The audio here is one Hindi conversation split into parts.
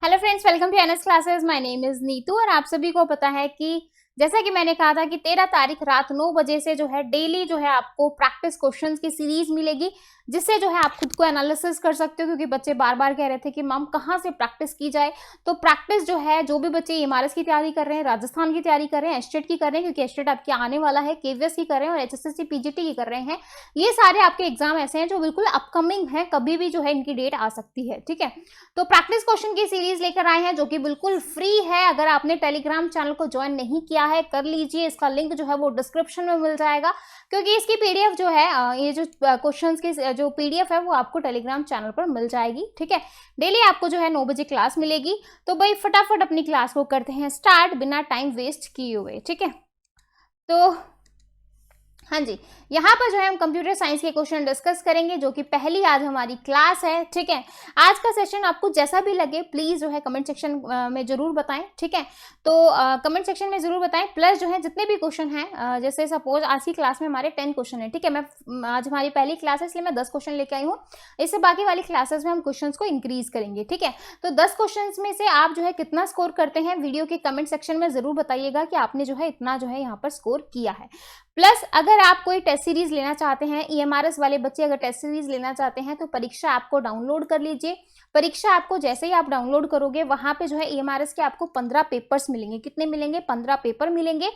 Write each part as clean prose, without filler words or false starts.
Hello friends, welcome to NS classes. My name is Neetu और आप सभी को पता है कि जैसा कि मैंने कहा था कि 13 तारीख रात 9 बजे से जो है डेली जो है आपको प्रैक्टिस क्वेश्चंस की सीरीज मिलेगी, जिससे जो है आप खुद को एनालिसिस कर सकते हो। क्योंकि बच्चे बार बार कह रहे थे कि मैम कहाँ से प्रैक्टिस की जाए। तो प्रैक्टिस जो है, जो भी बच्चे एमआरएस की तैयारी कर रहे हैं, राजस्थान की तैयारी कर रहे हैं, एस्टेट की कर रहे हैं, क्योंकि एस्टेट आपके आने वाला है, केवीएस की कर रहे हैं और एचएसएससी पीजीटी की कर रहे हैं, ये सारे आपके एग्जाम ऐसे हैं जो बिल्कुल अपकमिंग है, कभी भी जो है इनकी डेट आ सकती है। ठीक है, तो प्रैक्टिस क्वेश्चन की सीरीज लेकर आए हैं जो कि बिल्कुल फ्री है। अगर आपने टेलीग्राम चैनल को ज्वाइन नहीं किया है, कर लीजिए। इसका लिंक जो है वो डिस्क्रिप्शन में मिल जाएगा, क्योंकि इसकी पीडीएफ जो है, ये जो क्वेश्चंस की जो पीडीएफ है वो आपको टेलीग्राम चैनल पर मिल जाएगी। ठीक है, डेली आपको जो है 9 बजे क्लास मिलेगी। तो भाई फटाफट अपनी क्लास को करते हैं स्टार्ट, बिना टाइम वेस्ट किए हुए। ठीक है, तो हाँ जी, यहाँ पर जो है हम कंप्यूटर साइंस के क्वेश्चन डिस्कस करेंगे, जो कि पहली आज हमारी क्लास है। ठीक है, आज का सेशन आपको जैसा भी लगे प्लीज जो है कमेंट सेक्शन में जरूर बताएं। ठीक है, तो कमेंट सेक्शन में जरूर बताएं। प्लस जो है जितने भी क्वेश्चन हैं, जैसे सपोज आज की क्लास में हमारे 10 क्वेश्चन है। ठीक है, मैं आज हमारी पहली क्लास है इसलिए मैं 10 क्वेश्चन लेके आई हूँ। इससे बाकी वाली क्लासेस में हम क्वेश्चन को इंक्रीज करेंगे। ठीक है, तो 10 क्वेश्चन में से आप जो है कितना स्कोर करते हैं, वीडियो के कमेंट सेक्शन में जरूर बताइएगा कि आपने जो है इतना जो है यहाँ पर स्कोर किया है। प्लस अगर आप कोई टेस्ट सीरीज लेना चाहते हैं, ईएमआरएस वाले बच्चे अगर टेस्ट सीरीज लेना चाहते हैं, तो परीक्षा ऐप को डाउनलोड कर लीजिए। परीक्षा ऐप को जैसे ही आप डाउनलोड करोगे, वहां पे जो है ईएमआरएस के आपको 15 पेपर्स मिलेंगे। कितने मिलेंगे? 15 पेपर मिलेंगे,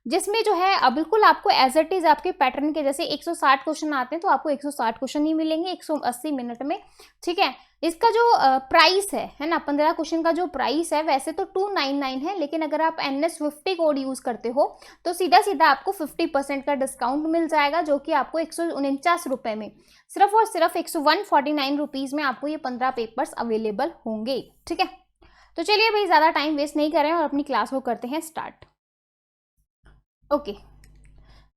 जिसमें जो है बिल्कुल आपको एज इट इज आपके पैटर्न के जैसे 160 क्वेश्चन आते हैं, तो आपको 160 क्वेश्चन ही मिलेंगे 180 मिनट में। ठीक है, इसका जो प्राइस है ना, 15 क्वेश्चन का जो प्राइस है वैसे तो 299 है, लेकिन अगर आप NS50 कोड यूज करते हो तो सीधा सीधा आपको 50% का डिस्काउंट मिल जाएगा, जो कि आपको 149 रुपए में, सिर्फ और सिर्फ 149 रुपीज में आपको ये 15 पेपर्स अवेलेबल होंगे। ठीक है, तो चलिए भाई ज्यादा टाइम वेस्ट नहीं करें और अपनी क्लास को करते हैं स्टार्ट। ओके,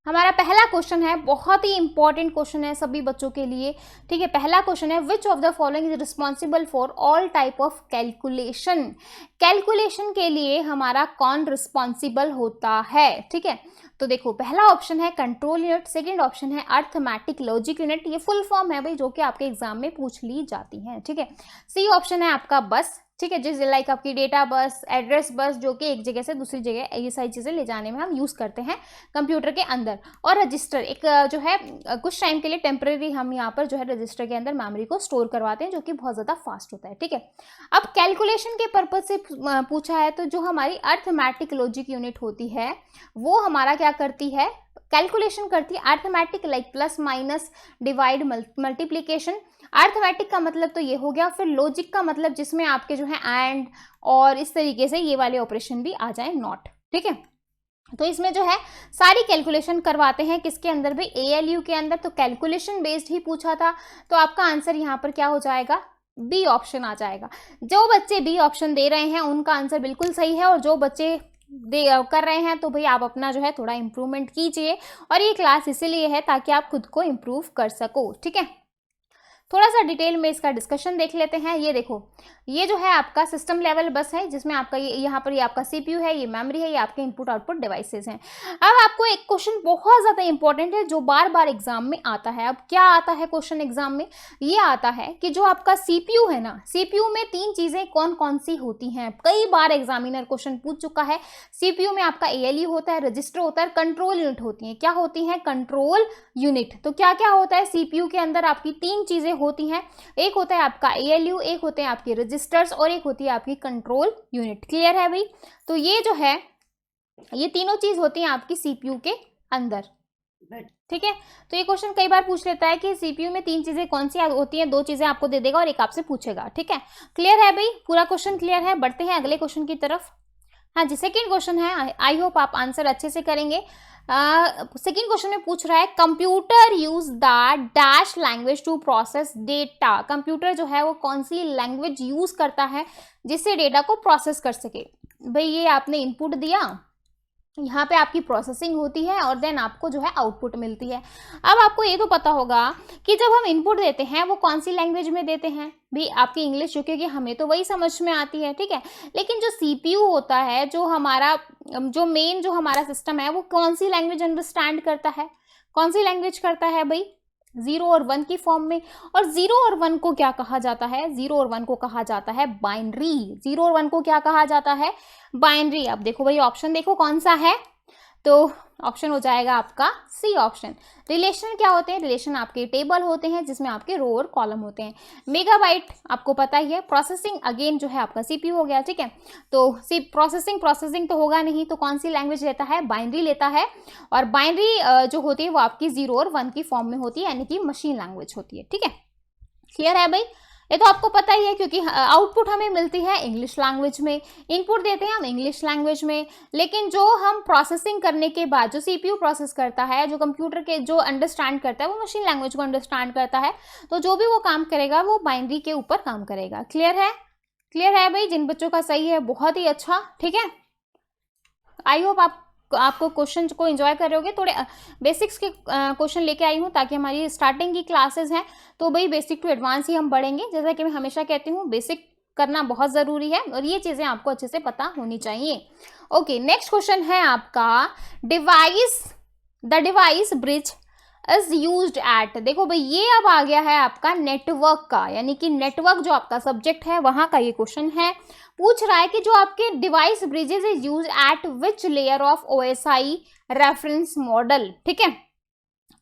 हमारा पहला क्वेश्चन है, बहुत ही इंपॉर्टेंट क्वेश्चन है सभी बच्चों के लिए। ठीक है, पहला क्वेश्चन है, which of the following is responsible for all type of calculation. Calculation के लिए हमारा कौन रिस्पॉन्सिबल होता है? ठीक है, तो देखो पहला ऑप्शन है कंट्रोल यूनिट, सेकंड ऑप्शन है अर्थमेटिक लॉजिक यूनिट, ये फुल फॉर्म है भाई जो कि आपके एग्जाम में पूछ ली जाती है। ठीक है, सी ऑप्शन है आपका बस। ठीक है, जिस लाइक आपकी डेटा बस, एड्रेस बस, जो कि एक जगह से दूसरी जगह ये सारी चीजें ले जाने में हम यूज करते हैं कंप्यूटर के अंदर। और रजिस्टर एक जो है कुछ टाइम के लिए टेम्परेरी हम यहाँ पर जो है रजिस्टर के अंदर मेमोरी को स्टोर करवाते हैं, जो कि बहुत ज्यादा फास्ट होता है। ठीक है, अब कैलकुलेशन के पर्पज से पूछा है, तो जो हमारी अर्थमेटिक लॉजिक यूनिट होती है वो हमारा क्या करती है? कैलकुलेशन करती है arithmetic, like plus minus divide multiplication. Arithmetic का मतलब तो ये हो गया, फिर लॉजिक का मतलब जिसमें आपके जो है एंड और इस तरीके से ये वाले ऑपरेशन भी आ जाए, नॉट। ठीक है, तो इसमें जो है सारी कैलकुलेशन करवाते हैं किसके अंदर भाई? एएलयू के अंदर। तो कैलकुलेशन बेस्ड ही पूछा था, तो आपका आंसर यहाँ पर क्या हो जाएगा? बी ऑप्शन आ जाएगा। जो बच्चे बी ऑप्शन दे रहे हैं उनका आंसर बिल्कुल सही है, और जो बच्चे कर रहे हैं तो भाई आप अपना जो है थोड़ा इंप्रूवमेंट कीजिए, और ये क्लास इसीलिए है ताकि आप खुद को इंप्रूव कर सको। ठीक है, थोड़ा सा डिटेल में इसका डिस्कशन देख लेते हैं। ये देखो, ये जो है आपका सिस्टम लेवल बस है, जिसमें आपका ये यहाँ पर ये आपका सीपीयू है, ये मेमोरी है, ये आपके इनपुट आउटपुट डिवाइसेस हैं। अब आपको एक क्वेश्चन बहुत ज्यादा इंपॉर्टेंट है जो बार बार एग्जाम में आता है। अब क्या आता है क्वेश्चन एग्जाम में? ये आता है कि जो आपका सीपीयू है ना, सीपीयू में 3 चीजें कौन कौन सी होती हैं? कई बार एग्जामिनर क्वेश्चन पूछ चुका है। सीपीयू में आपका एएलयू होता है, रजिस्टर होता है, कंट्रोल यूनिट होती है। क्या होती है? Control unit. तो क्या क्या होता है सीपीयू के अंदर? आपकी 3 चीजें होती हैं, एक होता है आपका एएलयू, एक होते हैं आपके रजिस्टर्स, और एक होती है आपकी कंट्रोल यूनिट। क्लियर है भाई? तो ये जो है ये तीनों चीज होती हैं आपकी सीपीयू के अंदर। ठीक है, तो ये क्वेश्चन कई बार पूछ लेता है कि सीपीयू में 3 चीजें कौन सी होती हैं, 2 चीजें आपको दे देगा और एक आपसे पूछेगा। ठीक है, क्लियर है भाई? पूरा क्वेश्चन क्लियर है? बढ़ते हैं अगले क्वेश्चन की तरफ। हाँ जी, सेकेंड क्वेश्चन है, आई होप आप आंसर अच्छे से करेंगे। सेकेंड क्वेश्चन में पूछ रहा है, computer use the dash language to process data. Computer जो है वो कौन सी लैंग्वेज यूज करता है जिससे डेटा को प्रोसेस कर सके? भाई ये आपने इनपुट दिया, यहाँ पे आपकी प्रोसेसिंग होती है और देन आपको जो है आउटपुट मिलती है। अब आपको ये तो पता होगा कि जब हम इनपुट देते हैं वो कौन सी लैंग्वेज में देते हैं भी? आपकी इंग्लिश, क्योंकि हमें तो वही समझ में आती है। ठीक है, लेकिन जो सीपीयू होता है, जो हमारा जो मेन जो हमारा सिस्टम है, वो कौन सी लैंग्वेज अंडरस्टैंड करता है? कौन सी लैंग्वेज करता है भाई? 0 और 1 की फॉर्म में। और 0 और 1 को क्या कहा जाता है? 0 और 1 को कहा जाता है बाइनरी। 0 और 1 को क्या कहा जाता है? बाइनरी। अब देखो भाई ऑप्शन देखो कौन सा है, तो ऑप्शन हो जाएगा आपका सी ऑप्शन। रिलेशन क्या होते हैं? रिलेशन आपके टेबल होते हैं जिसमें आपके रो और कॉलम होते हैं। मेगाबाइट आपको पता ही है। प्रोसेसिंग अगेन जो है आपका सीपीयू हो गया, ठीक है। तो प्रोसेसिंग तो होगा नहीं, तो कौन सी लैंग्वेज लेता है? बाइनरी लेता है। और बाइनरी जो होती है वो आपकी 0 और 1 की फॉर्म में होती है, यानी कि मशीन लैंग्वेज होती है, ठीक है। क्लियर है भाई? ये तो आपको पता ही है, क्योंकि आउटपुट हमें मिलती है इंग्लिश लैंग्वेज में, इनपुट देते हैं हम इंग्लिश लैंग्वेज में, लेकिन जो हम प्रोसेसिंग करने के बाद जो सीपीयू प्रोसेस करता है, जो कंप्यूटर के जो अंडरस्टैंड करता है, वो मशीन लैंग्वेज को अंडरस्टैंड करता है। तो जो भी वो काम करेगा वो बाइनरी के ऊपर काम करेगा। क्लियर है? क्लियर है भाई? जिन बच्चों का सही है बहुत ही अच्छा, ठीक है। आई होप आपको क्वेश्चन को एंजॉय कर रहे होगे। थोड़े बेसिक्स के क्वेश्चन लेके आई हूँ ताकि हमारी स्टार्टिंग की क्लासेस हैं तो भाई बेसिक टू एडवांस ही हम बढ़ेंगे। जैसा कि मैं हमेशा कहती हूँ, बेसिक करना बहुत ज़रूरी है और ये चीज़ें आपको अच्छे से पता होनी चाहिए। ओके, नेक्स्ट क्वेश्चन है आपका, the device bridge is used eight. देखो भाई ये अब आ गया है आपका नेटवर्क का, यानी कि नेटवर्क जो आपका सब्जेक्ट है वहां का ये क्वेश्चन है। पूछ रहा है कि जो आपके device bridges is use eight which layer of OSI reference model, ठीक है।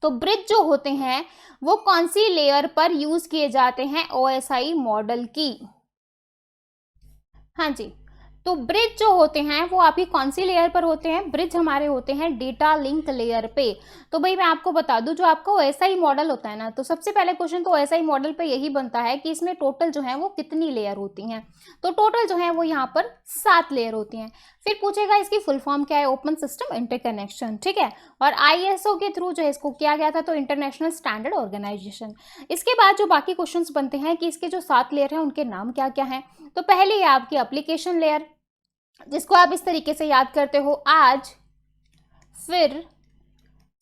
तो ब्रिज जो होते हैं वो कौन सी लेयर पर यूज किए जाते हैं ओएसआई मॉडल की? हाँ जी, तो ब्रिज जो होते हैं वो आपकी कौन सी लेयर पर होते हैं? ब्रिज हमारे होते हैं डेटा लिंक लेयर पे। तो भाई मैं आपको बता दूं, जो आपका ओएसआई मॉडल होता है ना, तो सबसे पहले क्वेश्चन तो ओएसआई मॉडल पे यही बनता है कि इसमें टोटल जो है वो कितनी लेयर होती हैं। तो टोटल जो है वो यहाँ पर 7 लेयर होती हैं। फिर पूछेगा इसकी फुल फॉर्म क्या है? ओपन सिस्टम इंटरकनेक्शन, ठीक है। और आईएसओ के थ्रू जो है इसको किया गया था, तो इंटरनेशनल स्टैंडर्ड ऑर्गेनाइजेशन। इसके बाद जो बाकी क्वेश्चन बनते हैं कि इसके जो 7 लेयर हैं उनके नाम क्या क्या हैं। तो पहले है आपकी एप्लीकेशन लेयर, जिसको आप इस तरीके से याद करते हो, आज फिर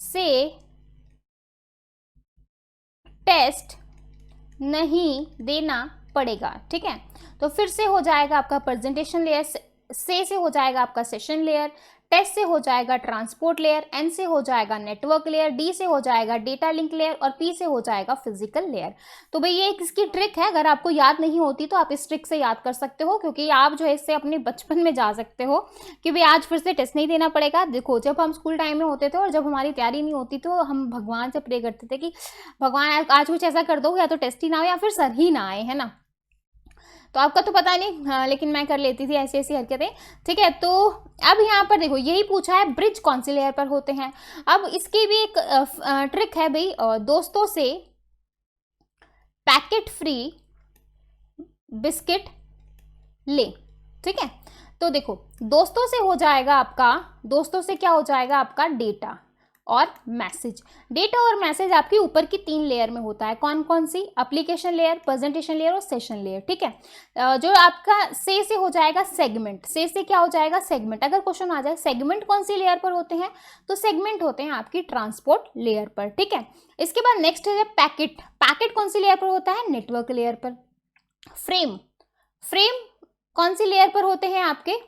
से टेस्ट नहीं देना पड़ेगा, ठीक है। तो फिर से हो जाएगा आपका प्रेजेंटेशन लेयर, से हो जाएगा आपका सेशन लेयर, टेस्ट से हो जाएगा ट्रांसपोर्ट लेयर, एन से हो जाएगा नेटवर्क लेयर, डी से हो जाएगा डेटा लिंक लेयर और पी से हो जाएगा फिजिकल लेयर। तो भाई ये इसकी ट्रिक है, अगर आपको याद नहीं होती तो आप इस ट्रिक से याद कर सकते हो, क्योंकि आप जो है इससे अपने बचपन में जा सकते हो कि भाई आज फिर से टेस्ट नहीं देना पड़ेगा। देखो जब हम स्कूल टाइम में होते थे और जब हमारी तैयारी नहीं होती तो हम भगवान से प्रे करते थे कि भगवान आज कुछ ऐसा कर दो या तो टेस्ट ही ना हो या फिर सर ही ना आए, है ना। तो आपका तो पता नहीं, हाँ, लेकिन मैं कर लेती थी ऐसी ऐसी हरकतें, ठीक है। तो अब यहाँ पर देखो यही पूछा है ब्रिज कौन सी लेयर पर होते हैं। अब इसकी भी एक ट्रिक है भाई, दोस्तों से पैकेट फ्री बिस्किट ले, ठीक है। तो देखो दोस्तों से हो जाएगा आपका, दोस्तों से क्या हो जाएगा आपका डेटा और मैसेज। डेटा और मैसेज आपकी ऊपर की 3 लेयर में होता है। कौन कौन सी? एप्लीकेशन लेयर, प्रेजेंटेशन लेयर और सेशन लेयर, ठीक है। जो आपका से हो जाएगा सेगमेंट, से क्या हो जाएगा? सेगमेंट। अगर क्वेश्चन आ जाए सेगमेंट कौन सी लेयर पर होते हैं, तो सेगमेंट होते हैं आपकी ट्रांसपोर्ट लेयर पर, ठीक है। इसके बाद नेक्स्ट है पैकेट। पैकेट कौन सी लेयर पर होता है? नेटवर्क लेयर पर। फ्रेम, फ्रेम कौन सी लेयर पर होते हैं? आपके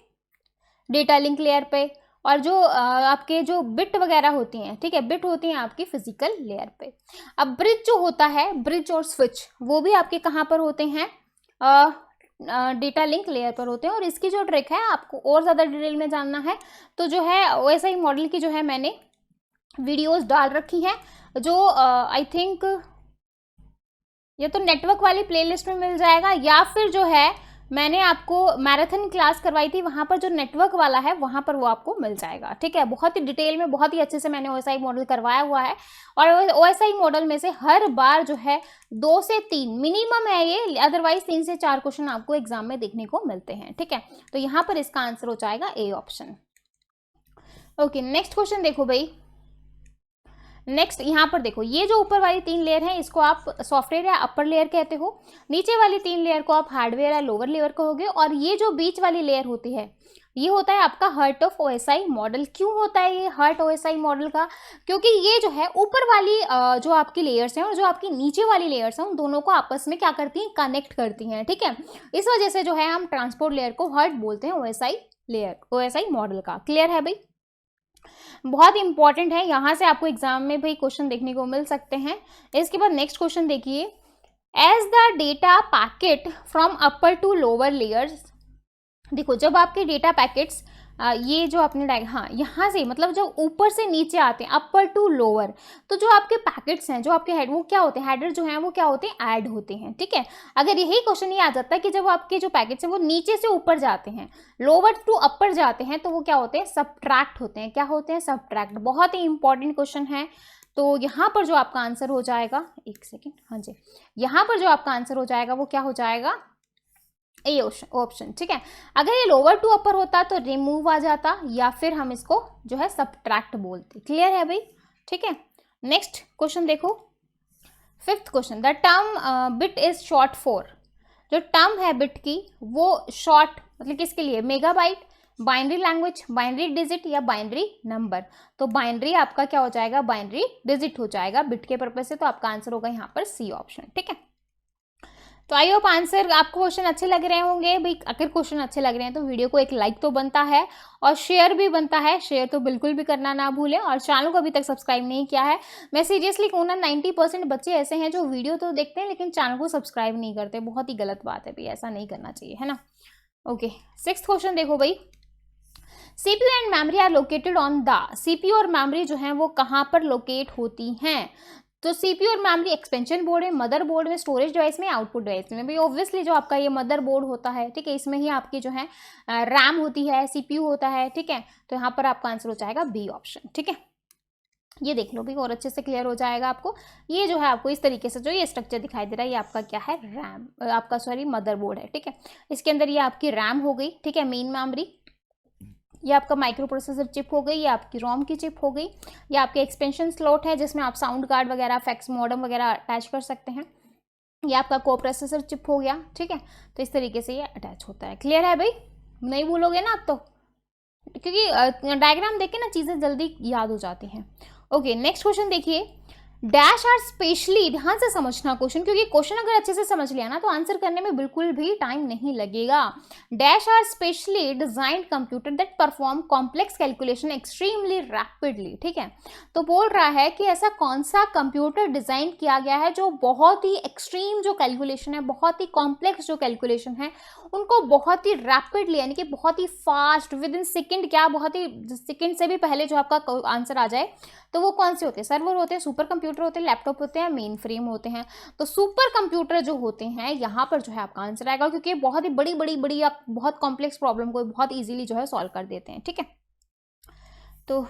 डेटा लिंक लेयर पे। और जो आपके जो बिट वगैरह होती हैं, ठीक है, बिट होती हैं आपकी फिजिकल लेयर पे। अब ब्रिज जो होता है, ब्रिज और स्विच, वो भी आपके कहाँ पर होते हैं? डेटा लिंक लेयर पर होते हैं। और इसकी जो ट्रिक है, आपको और ज़्यादा डिटेल में जानना है तो जो है ओएसआई मॉडल की जो है मैंने वीडियोस डाल रखी हैं, जो आई थिंक ये तो नेटवर्क वाली प्लेलिस्ट में मिल जाएगा, या फिर जो है मैंने आपको मैराथन क्लास करवाई थी वहां पर जो नेटवर्क वाला है वहां पर वो आपको मिल जाएगा, ठीक है। बहुत ही डिटेल में, बहुत ही अच्छे से मैंने ओएसआई मॉडल करवाया हुआ है। और ओएसआई मॉडल में से हर बार जो है 2 से 3 मिनिमम है ये, अदरवाइज 3 से 4 क्वेश्चन आपको एग्जाम में देखने को मिलते हैं, ठीक है। तो यहाँ पर इसका आंसर हो जाएगा A option. Okay, next question देखो भाई। नेक्स्ट यहाँ पर देखो, ये जो ऊपर वाली 3 लेयर है इसको आप सॉफ्टवेयर या अपर लेयर कहते हो, नीचे वाली 3 लेयर को आप हार्डवेयर या लोअर लेयर कहोगे, और ये जो बीच वाली लेयर होती है ये होता है आपका हार्ट ऑफ ओएसआई मॉडल। क्यों होता है ये हार्ट ओएसआई मॉडल का? क्योंकि ये जो है ऊपर वाली जो आपकी लेयर्स हैं और जो आपकी नीचे वाली लेयर्स हैं उन दोनों को आपस में क्या करती हैं? कनेक्ट करती हैं, ठीक है। इस वजह से जो है हम ट्रांसपोर्ट लेयर को हार्ट बोलते हैं ओएसआई लेयर, ओएसआई मॉडल का। क्लियर है भाई? बहुत इंपॉर्टेंट है, यहाँ से आपको एग्जाम में भाई क्वेश्चन देखने को मिल सकते हैं। इसके बाद नेक्स्ट क्वेश्चन देखिए, as the data packet from upper to lower layers. देखो जब आपके डेटा पैकेट्स ये जो आपने हाँ यहाँ से मतलब जो ऊपर से नीचे आते हैं अपर टू लोअर, तो जो आपके पैकेट्स हैं, जो आपके हेड, वो क्या होते हैं, हेडर जो हैं वो क्या होते हैं, ऐड होते हैं। ठीक है, अगर यही क्वेश्चन ये आ जाता है कि जब आपके जो पैकेट्स हैं वो नीचे से ऊपर जाते हैं, लोअर टू अपर जाते हैं, तो वो क्या होते हैं, सबट्रैक्ट होते हैं। क्या होते हैं, सबट्रैक्ट। बहुत ही इंपॉर्टेंट क्वेश्चन है। तो यहाँ पर जो आपका आंसर हो जाएगा, एक सेकेंड, हाँ जी, यहाँ पर जो आपका आंसर हो जाएगा वो क्या हो जाएगा, ए ऑप्शन। ठीक है, अगर ये लोअर टू अपर होता तो रिमूव आ जाता, या फिर हम इसको जो है सबट्रैक्ट बोलते। क्लियर है भाई? ठीक है, नेक्स्ट क्वेश्चन देखो, fifth question, the term bit is short for. जो टर्म है बिट की वो शॉर्ट मतलब किसके लिए, megabyte, binary language, binary digit या बाइनरी नंबर। तो बाइनरी आपका क्या हो जाएगा, बाइनरी डिजिट हो जाएगा बिट के पर्पज से। तो आपका आंसर होगा यहाँ पर सी ऑप्शन। ठीक है, तो आई होप आंसर आपको क्वेश्चन अच्छे लग रहे होंगे भाई। अगर क्वेश्चन अच्छे लग रहे हैं तो वीडियो को एक लाइक तो बनता है और शेयर भी बनता है। शेयर तो बिल्कुल भी करना ना भूलें, और चैनल को अभी तक सब्सक्राइब नहीं किया है। मैं सीरियसली कहूँ ना, 90% बच्चे ऐसे हैं जो वीडियो तो देखते हैं लेकिन चैनल को सब्सक्राइब नहीं करते। बहुत ही गलत बात है भाई, ऐसा नहीं करना चाहिए, है ना। ओके, सिक्स्थ क्वेश्चन देखो भाई, CPU and memory are located on the. CPU और मेमोरी जो है वो कहाँ पर लोकेट होती हैं। तो CPU और मेमोरी एक्सपेंशन बोर्ड में, मदर बोर्ड में, स्टोरेज डिवाइस में, आउटपुट डिवाइस में। भाई ऑब्वियसली जो आपका ये मदर बोर्ड होता है, ठीक है, इसमें ही आपकी जो है रैम होती है, CPU होता है। ठीक है, तो यहाँ पर आपका आंसर हो जाएगा बी ऑप्शन। ठीक है, ये देख लो भी और अच्छे से क्लियर हो जाएगा आपको। ये जो है आपको इस तरीके से जो ये स्ट्रक्चर दिखाई दे रहा है, ये आपका क्या है, रैम, आपका सॉरी मदरबोर्ड है। ठीक है, इसके अंदर ये आपकी रैम हो गई। ठीक है, मेन मेमोरी, ये आपका माइक्रो प्रोसेसर चिप हो गई, ये आपकी रोम की चिप हो गई, ये आपके एक्सपेंशन स्लॉट है जिसमें आप साउंड कार्ड वगैरह, फैक्स मॉडेम वगैरह अटैच कर सकते हैं। ये आपका को प्रोसेसर चिप हो गया। ठीक है, तो इस तरीके से ये अटैच होता है। क्लियर है भाई? नहीं भूलोगे ना आप तो, क्योंकि डायग्राम देख के ना चीज़ें जल्दी याद हो जाती हैं। ओके, नेक्स्ट क्वेश्चन देखिए, डैश आर स्पेशली, ध्यान से समझना क्वेश्चन, क्योंकि क्वेश्चन अगर अच्छे से समझ लिया ना तो आंसर करने में बिल्कुल भी टाइम नहीं लगेगा। Dash are specially designed computer that perform complex calculation extremely rapidly. ठीक है, तो बोल रहा है कि ऐसा कौन सा कंप्यूटर डिजाइन किया गया है जो बहुत ही एक्सट्रीम जो कैलकुलेशन है, बहुत ही कॉम्प्लेक्स जो कैलकुलेशन है, उनको बहुत ही रैपिडली यानी कि बहुत ही फास्ट, विद इन सेकेंड, क्या बहुत ही सेकेंड से भी पहले जो आपका आंसर आ जाए, तो वो कौन से होते हैं, सर्वर होते हैं, सुपर कंप्यूटर होते हैं, लैपटॉप होते हैं, मेन फ्रेम होते हैं। तो सुपर कंप्यूटर जो होते हैं यहाँ पर जो है आपका आंसर आएगा, क्योंकि बहुत ही बड़ी बड़ी बड़ी आप बहुत कॉम्प्लेक्स प्रॉब्लम को बहुत इजीली जो है सॉल्व कर देते हैं। ठीक है, तो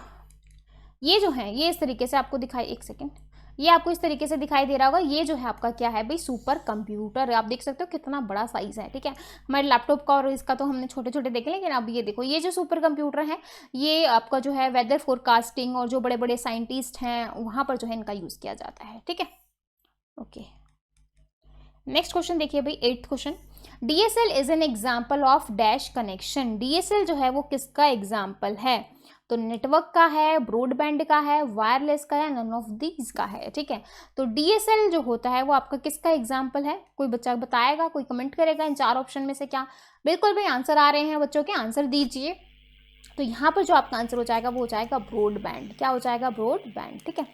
ये जो है ये इस तरीके से आपको दिखाई, एक सेकेंड, ये आपको इस तरीके से दिखाई दे रहा होगा। ये जो है आपका क्या है भाई, सुपर कंप्यूटर। आप देख सकते हो कितना बड़ा साइज है। ठीक है, हमारे लैपटॉप का और इसका तो हमने छोटे छोटे देखे, लेकिन अब ये देखो, ये जो सुपर कंप्यूटर है ये आपका जो है वेदर फोरकास्टिंग और जो बड़े बड़े साइंटिस्ट हैं वहाँ पर जो है इनका यूज़ किया जाता है। ठीक है, ओके, नेक्स्ट क्वेश्चन देखिए भाई, 8th question, DSL is an example of dash connection. DSL जो है वो किसका एग्जाम्पल है, तो नेटवर्क का है, ब्रॉडबैंड का है, वायरलेस का है, नन ऑफ दीज का है। ठीक है, तो DSL जो होता है वो आपका किसका एग्जाम्पल है, कोई बच्चा बताएगा, कोई कमेंट करेगा इन चार ऑप्शन में से क्या। बिल्कुल भाई आंसर आ रहे हैं बच्चों के, आंसर दीजिए। तो यहाँ पर जो आपका आंसर हो जाएगा वो हो जाएगा ब्रॉडबैंड। क्या हो जाएगा, ब्रॉडबैंड। ठीक है,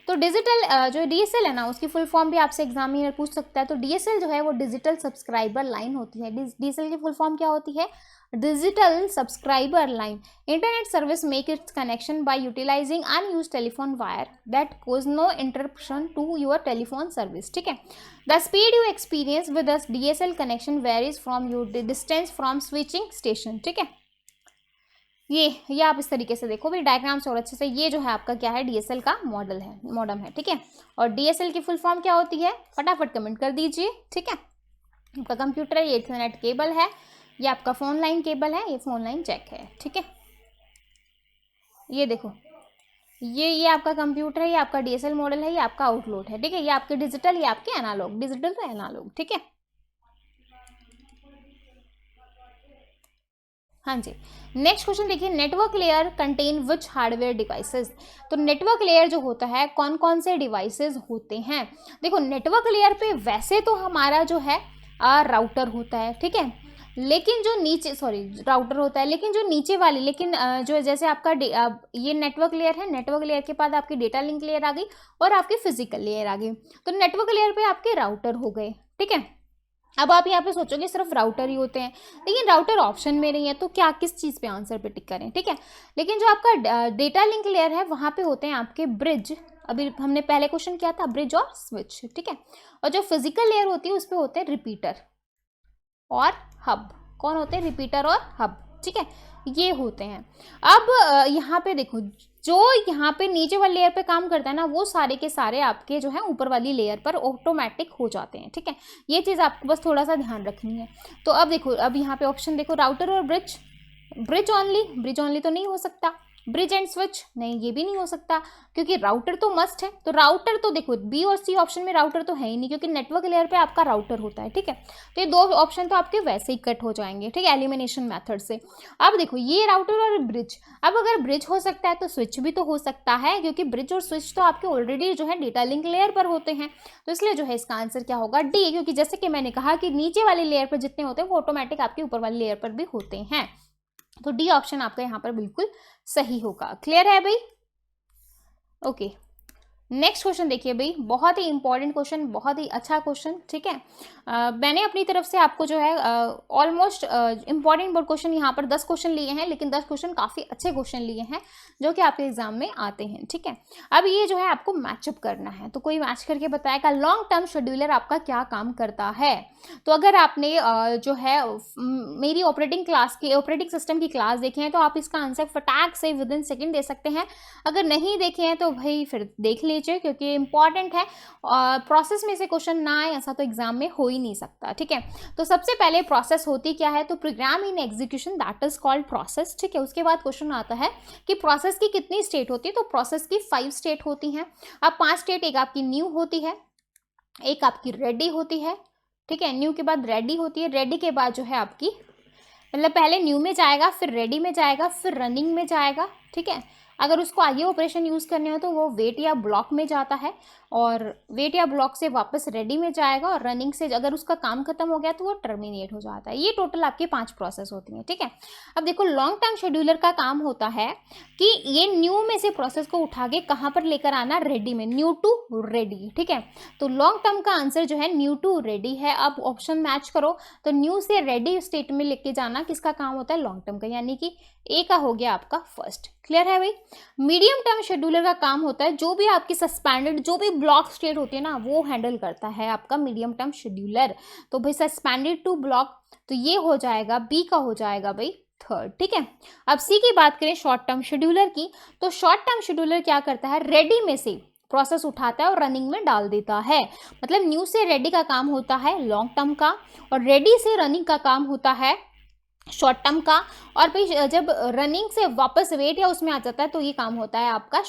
तो डिजिटल जो DSL है ना उसकी फुल फॉर्म भी आपसे एग्जामिनर पूछ सकता है। तो DSL जो है वो डिजिटल सब्सक्राइबर लाइन होती है। DSL की फुल फॉर्म क्या होती है, digital subscriber line. Internet service make its connection by utilizing unused telephone wire that cause no interruption to your telephone service. ठीक है, the speed you experience with a DSL connection varies from your distance from switching station. ठीक है, ये आप इस तरीके से देखो भाई डायग्राम से और अच्छे से। ये जो है आपका क्या है, DSL का मॉडल है, मॉडम है। ठीक है, और DSL की फुल फॉर्म क्या होती है, फटाफट कमेंट कर दीजिए। ठीक है, आपका कंप्यूटर है, ये इथरनेट केबल है, ये आपका फोन लाइन केबल है, ये फोन लाइन जैक है। ठीक है, ये देखो, ये आपका कंप्यूटर है, ये आपका DSL मॉडल है, ये आपका आउटलोट है। ठीक है, ये आपके डिजिटल, ये आपके एनालॉग, डिजिटल तो एनालॉग। ठीक है, हाँ जी, नेक्स्ट क्वेश्चन देखिए, network layer contain which hardware devices. तो नेटवर्क लेयर जो होता है कौन कौन से डिवाइसेस होते हैं। देखो नेटवर्क लेयर पे वैसे तो हमारा जो है राउटर होता है। ठीक है, लेकिन जो नीचे राउटर होता है, लेकिन जो नीचे वाली, लेकिन जो जैसे आपका ये नेटवर्क लेयर है, नेटवर्क लेयर के बाद आपकी डेटा लिंक लेयर आ गई और आपकी फिजिकल लेयर आ गई। तो नेटवर्क लेयर पे आपके राउटर हो गए, ठीक है। अब आप यहाँ पे सोचोगे सिर्फ राउटर ही होते हैं, लेकिन राउटर ऑप्शन में नहीं है, तो क्या किस चीज़ पे आंसर पे टिक करें, ठीक है। लेकिन जो आपका डेटा लिंक लेयर है वहाँ पे होते हैं आपके ब्रिज, अभी हमने पहले क्वेश्चन किया था ब्रिज और स्विच, ठीक है। और जो फिजिकल लेयर होती है उस पर होते हैं रिपीटर और हब। कौन होते हैं? रिपीटर और हब, ठीक है, ये होते हैं। अब यहाँ पे देखो, जो यहाँ पे नीचे वाली लेयर पे काम करता है ना, वो सारे के सारे आपके जो है ऊपर वाली लेयर पर ऑटोमेटिक हो जाते हैं, ठीक है। ये चीज़ आपको बस थोड़ा सा ध्यान रखनी है। तो अब देखो, अब यहाँ पे ऑप्शन देखो, राउटर और ब्रिज, ब्रिज ऑनली तो नहीं हो सकता, ब्रिज एंड स्विच नहीं, ये भी नहीं हो सकता, क्योंकि राउटर तो मस्ट है। तो राउटर तो देखो बी और सी ऑप्शन में राउटर तो है ही नहीं, क्योंकि नेटवर्क लेयर पे आपका राउटर होता है, ठीक है। तो ये दो ऑप्शन तो आपके वैसे ही कट हो जाएंगे, ठीक है, एलिमिनेशन मेथड से। अब देखो ये राउटर और ब्रिज, अब अगर ब्रिज हो सकता है तो स्विच भी तो हो सकता है, क्योंकि ब्रिज और स्विच तो आपके ऑलरेडी जो है डेटा लिंक लेयर पर होते हैं। तो इसलिए जो है इसका आंसर क्या होगा? डी, क्योंकि जैसे कि मैंने कहा कि नीचे वाली लेयर पर जितने होते हैं वो ऑटोमेटिक आपके ऊपर वाली लेयर पर भी होते हैं। तो डी ऑप्शन आपका यहाँ पर बिल्कुल सही होगा। क्लियर है भाई? ओके, नेक्स्ट क्वेश्चन देखिए भाई, बहुत ही इंपॉर्टेंट क्वेश्चन, बहुत ही अच्छा क्वेश्चन, ठीक है। मैंने अपनी तरफ से आपको जो है ऑलमोस्ट इंपॉर्टेंट बोर्ड क्वेश्चन यहाँ पर 10 क्वेश्चन लिए हैं, लेकिन 10 क्वेश्चन काफ़ी अच्छे क्वेश्चन लिए हैं जो कि आपके एग्जाम में आते हैं, ठीक है। अब ये जो है आपको मैचअप करना है, तो कोई मैच करके बताएगा लॉन्ग टर्म शेड्यूलर आपका क्या काम करता है। तो अगर आपने जो है मेरी ऑपरेटिंग सिस्टम की क्लास देखे हैं तो आप इसका आंसर फटाक से विद इन सेकेंड दे सकते हैं। अगर नहीं देखे हैं तो भाई फिर देख लीजिए, क्योंकि इंपॉर्टेंट है। प्रोसेस में से क्वेश्चन ना आए ऐसा तो एग्जाम में हो ही नहीं सकता, ठीक है। तो सबसे पहले प्रोसेस होती क्या है? तो program in execution that is called process, ठीक है। उसके बाद क्वेश्चन आता है कि प्रोसेस की कितनी स्टेट होती है? तो प्रोसेस की 5 स्टेट होती हैं। अब 5 स्टेट, एक आपकी न्यू होती है, एक आपकी रेडी होती है, ठीक है। न्यू के बाद रेडी होती है, रेडी के बाद जो है आपकी मतलब पहले न्यू में जाएगा, फिर रेडी में जाएगा, फिर रनिंग में जाएगा, ठीक है। अगर उसको आगे ऑपरेशन यूज़ करने हो तो वो वेट या ब्लॉक में जाता है, और वेट या ब्लॉक से वापस रेडी में जाएगा, और रनिंग से अगर उसका काम खत्म हो गया तो वो टर्मिनेट हो जाता है। ये टोटल आपकी 5 प्रोसेस होती हैं, ठीक है। अब देखो लॉन्ग टर्म शेड्यूलर का काम होता है कि ये न्यू में से प्रोसेस को उठा के कहाँ पर लेकर आना? रेडी में, न्यू टू रेडी, ठीक है। तो लॉन्ग टर्म का आंसर जो है न्यू टू रेडी है। अब ऑप्शन मैच करो, तो न्यू से रेडी स्टेट में लेके जाना किसका काम होता है? लॉन्ग टर्म का, यानी कि ए का हो गया आपका फर्स्ट। क्लियर है भाई? मीडियम टर्म शेड्यूलर का काम होता है जो भी आपकी सस्पेंडेड जो भी ब्लॉक स्टेट होती है ना वो हैंडल करता है आपका मीडियम टर्म शेड्यूलर। तो भाई सस्पेंडेड टू ब्लॉक, तो ये हो जाएगा बी का हो जाएगा भाई थर्ड, ठीक है। अब सी की बात करें शॉर्ट टर्म शेड्यूलर की, तो शॉर्ट टर्म शेड्यूलर क्या करता है? रेडी में से प्रोसेस उठाता है और रनिंग में डाल देता है। मतलब न्यू से रेडी का काम होता है लॉन्ग टर्म का, और रेडी से रनिंग का काम होता है शॉर्ट टर्म का, और फिर जब रनिंग से वापस वेट या उसमें आ जाता है तो ये काम होता है आपका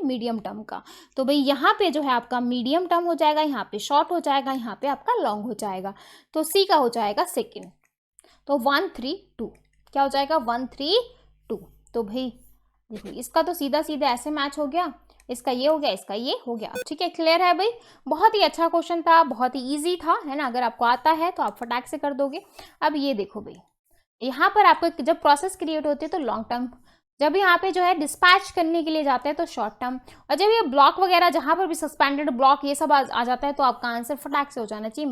मीडियम टर्म का। तो भाई यहाँ पे जो है आपका मीडियम टर्म हो जाएगा, यहाँ पे शॉर्ट हो जाएगा, यहाँ पे आपका लॉन्ग हो जाएगा। तो सी का हो जाएगा सेकेंड। तो 1 3 2 क्या हो जाएगा? 1 3 2। तो भाई देखो इसका तो सीधा सीधा ऐसे मैच हो गया, इसका ये हो गया, इसका ये हो गया, ठीक है। क्लियर है भाई? बहुत ही अच्छा क्वेश्चन था, बहुत ही इजी था, है ना। अगर आपको आता है तो आप फटाक से कर दोगे। अब ये देखो भाई, यहाँ पर आपको जब प्रोसेस क्रिएट होती है तो लॉन्ग टर्म, जब यहाँ पे जो है डिस्पैच करने के लिए जाते हैं तो शॉर्ट टर्म, और जब ये ब्लॉक वगैरह जहाँ पर भी सस्पेंडेड ब्लॉक ये सब आ जाता है तो आपका आंसर फटाक से हो जाना चाहिए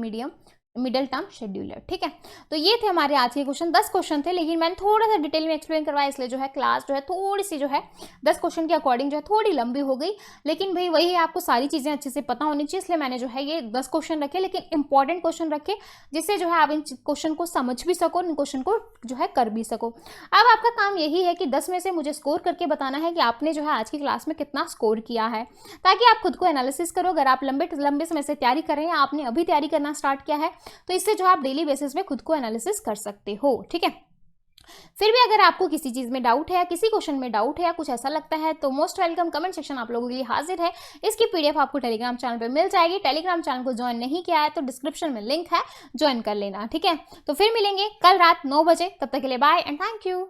मिडिल टर्म शेड्यूलर, ठीक है। तो ये थे हमारे आज के क्वेश्चन, 10 क्वेश्चन थे, लेकिन मैंने थोड़ा सा डिटेल में एक्सप्लेन करवाया, इसलिए जो है क्लास जो है थोड़ी सी जो है 10 क्वेश्चन के अकॉर्डिंग जो है थोड़ी लंबी हो गई। लेकिन भाई वही आपको सारी चीज़ें अच्छे से पता होनी चाहिए, इसलिए मैंने जो है ये 10 क्वेश्चन रखे, लेकिन इंपॉर्टेंट क्वेश्चन रखे, जिससे जो है आप इन क्वेश्चन को समझ भी सको, इन क्वेश्चन को जो है कर भी सको। अब आपका काम यही है कि 10 में से मुझे स्कोर करके बताना है कि आपने जो है आज की क्लास में कितना स्कोर किया है, ताकि आप खुद को एनालिसिस करो। अगर आप लंबे समय से तैयारी कर रहे हैं, आपने अभी तैयारी करना स्टार्ट किया है, तो इससे जो आप डेली बेसिस पे खुद को एनालिसिस कर सकते हो, ठीक है। फिर भी अगर आपको किसी चीज में डाउट है या किसी क्वेश्चन में डाउट है या कुछ ऐसा लगता है तो मोस्ट वेलकम, कमेंट सेक्शन आप लोगों के लिए हाजिर है। इसकी पीडीएफ आपको टेलीग्राम चैनल पे मिल जाएगी। टेलीग्राम चैनल को ज्वाइन नहीं किया है तो डिस्क्रिप्शन में लिंक है, ज्वाइन कर लेना, ठीक है। तो फिर मिलेंगे कल रात 9 बजे, तब तक के लिए बाय एंड थैंक यू।